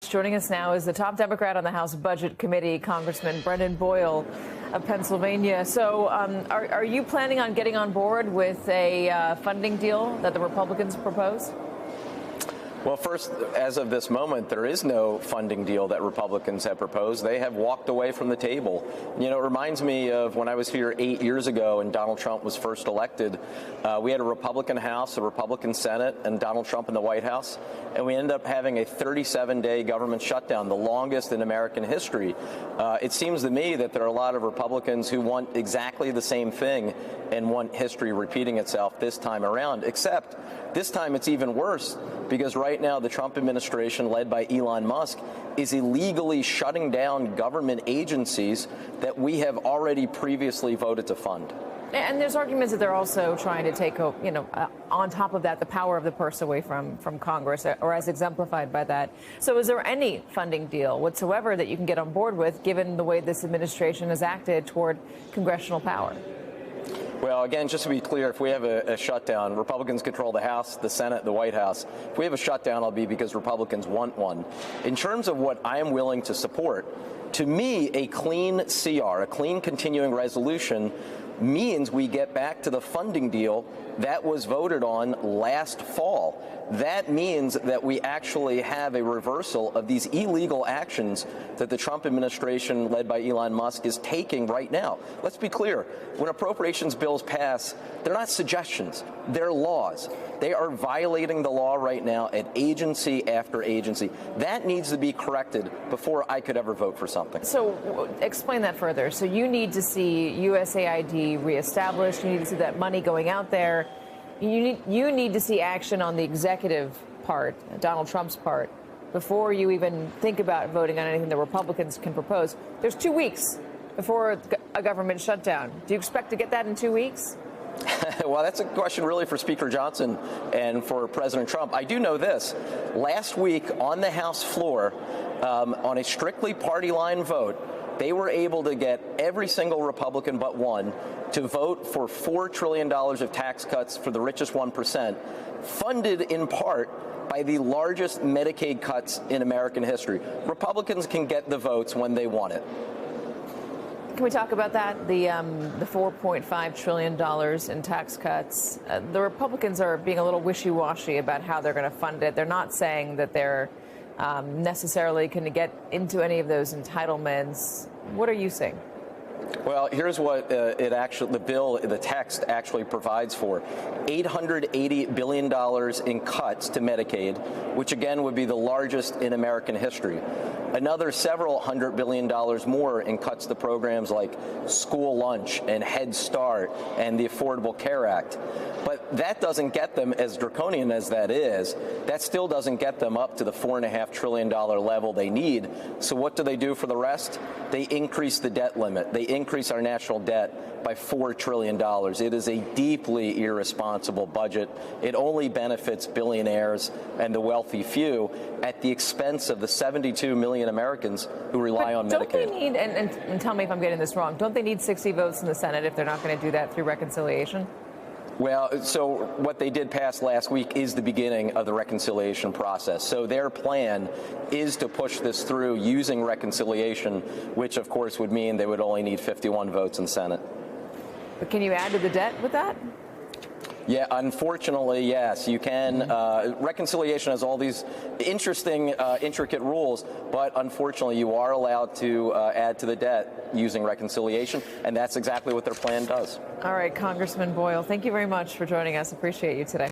Joining us now is the top Democrat on the House Budget Committee, Congressman Brendan Boyle of Pennsylvania. So are you planning on getting on board with a funding deal that the Republicans proposed? Well, first, as of this moment, there is no funding deal that Republicans have proposed. They have walked away from the table. You know, it reminds me of when I was here 8 years ago and Donald Trump was first elected. We had a Republican House, a Republican Senate, and Donald Trump in the White House. And we ended up having a 37-day government shutdown, the longest in American history. It seems to me that there are a lot of Republicans who want exactly the same thing and want history repeating itself this time around, except this time it's even worse because right now the Trump administration, led by Elon Musk, is illegally shutting down government agencies that we have already previously voted to fund. And there's arguments that they're also trying to take, on top of that, the power of the purse away from Congress, or as exemplified by that. So is there any funding deal whatsoever that you can get on board with, given the way this administration has acted toward congressional power? Well, again, just to be clear, if we have a shutdown, Republicans control the House, the Senate, the White House. If we have a shutdown, it'll be because Republicans want one. In terms of what I am willing to support, to me, a clean CR, a clean continuing resolution, means we get back to the funding deal that was voted on last fall. That means that we actually have a reversal of these illegal actions that the Trump administration, led by Elon Musk, is taking right now. Let's be clear. When appropriations bills pass, they're not suggestions. They're laws. They are violating the law right now at agency after agency. That needs to be corrected before I could ever vote for something. So explain that further. So you need to see USAID reestablished. You need to see that money going out there. You need to see action on the executive part, Donald Trump's part, before you even think about voting on anything the Republicans can propose. There's 2 weeks before a government shutdown. Do you expect to get that in 2 weeks? Well, that's a question really for Speaker Johnson and for President Trump. I do know this. Last week on the House floor, on a strictly party line vote, they were able to get every single Republican but one to vote for $4 trillion of tax cuts for the richest 1%, funded in part by the largest Medicaid cuts in American history. Republicans can get the votes when they want it. Can we talk about that? The $4.5 trillion in tax cuts. The Republicans are being a little wishy-washy about how they're going to fund it. They're not saying that they're necessarily going to get into any of those entitlements. What are you saying? Well, here's what the text actually provides for. $880 billion in cuts to Medicaid, which again would be the largest in American history. Another several $100 billion more in cuts to programs like school lunch and Head Start and the Affordable Care Act. But that doesn't get them, as draconian as that is, that still doesn't get them up to the $4.5 trillion level they need. So what do they do for the rest? They increase the debt limit. They increase our national debt by $4 trillion. It is a deeply irresponsible budget. It only benefits billionaires and the wealthy few at the expense of the 72 million Americans who rely on Medicaid. Don't they need, and tell me if I'm getting this wrong, don't they need 60 votes in the Senate if they're not going to do that through reconciliation? Well, so what they did pass last week is the beginning of the reconciliation process. So their plan is to push this through using reconciliation, which, of course, would mean they would only need 51 votes in Senate. But can you add to the debt with that? Yeah, unfortunately, yes, you can. Reconciliation has all these interesting, intricate rules, but unfortunately, you are allowed to add to the debt using reconciliation, and that's exactly what their plan does. All right, Congressman Boyle, thank you very much for joining us. Appreciate you today.